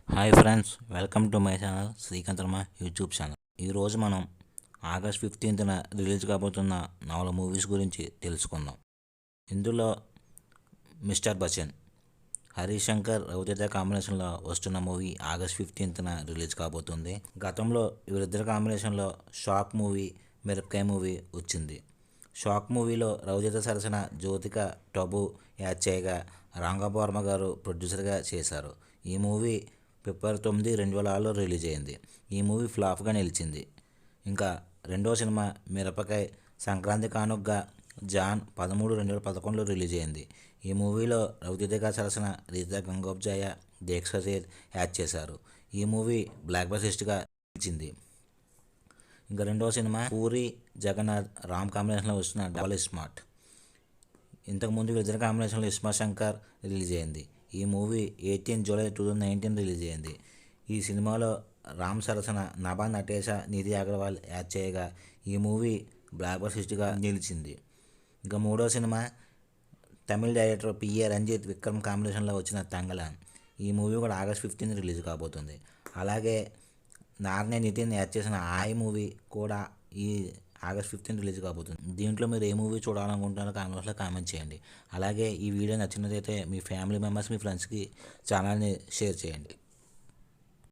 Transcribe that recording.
Hi friends, welcome to my channel Srikanth Varma YouTube channel. ఈరోజు మనం August 15న release కాబోతున్న 4 movies గురించి తెలుసుకుందాం. ఇందులో మిస్టర్ బచ్చన్, హరీష్ శంకర్, రవితేజ కాంబినేషన్లో వస్తున్న మూవీ ఆగస్ట్ 15న రిలీజ్ కాబోతుంది. గతంలో వీరిద్దరి కాంబినేషన్లో షాక్ మూవీ, మిరపకాయ మూవీ వచ్చింది. షాక్ మూవీలో రవితేజ సరసన జ్యోతిక టబు యాడ్ చేయగా రాంగోపాల్ వర్మ గారు ప్రొడ్యూసర్గా చేశారు. ఈ మూవీ ఫిబ్రవరి 9, 2006లో రిలీజ్ అయింది. ఈ మూవీ ఫ్లాప్గా నిలిచింది. ఇంకా రెండో సినిమా మిరపకాయ్ సంక్రాంతి కానుగ్గా జాన్ 13, 2011లో రిలీజ్ అయింది. ఈ మూవీలో రవితేజ సరసన రీతా గంగోపాధ్యాయ, దీక్షా సేథ్ యాడ్ చేశారు. ఈ మూవీ బ్లాక్ బస్టర్గా నిలిచింది. ఇంకా రెండో సినిమా పూరి జగన్నాథ్ రామ్ కాంబినేషన్లో వస్తున్న డబల్ స్మార్ట్. ఇంతకుముందు వీరిద్దరి కాంబినేషన్లో ఇస్మా శంకర్ రిలీజ్ అయింది. ఈ మూవీ 18 జూలై 2019 రిలీజ్ అయింది. ఈ సినిమాలో రామ్ సరసన నభా నటేష, నిధి అగర్వాల్ యాడ్ చేయగా ఈ మూవీ బ్లాక్ బస్టర్గా నిలిచింది. ఇంకా మూడో సినిమా తమిళ డైరెక్టర్ పిఏ రంజిత్, విక్రమ్ కాంబినేషన్లో వచ్చిన తంగలాన్. ఈ మూవీ కూడా ఆగస్ట్ 15 రిలీజ్ కాబోతుంది. అలాగే నార్నే నితిన్ యాడ్ చేసిన ఆయ్ మూవీ కూడా ఈ ఆగస్ట్ 15 రిలీజ్ కాబోతుంది. దీంట్లో మీరు ఏ మూవీ చూడాలనుకుంటున్నారో కామెంట్స్లో కామెంట్ చేయండి. అలాగే ఈ వీడియో నచ్చినట్లయితే మీ ఫ్యామిలీ మెంబర్స్, మీ ఫ్రెండ్స్కి ఛానల్ని షేర్ చేయండి.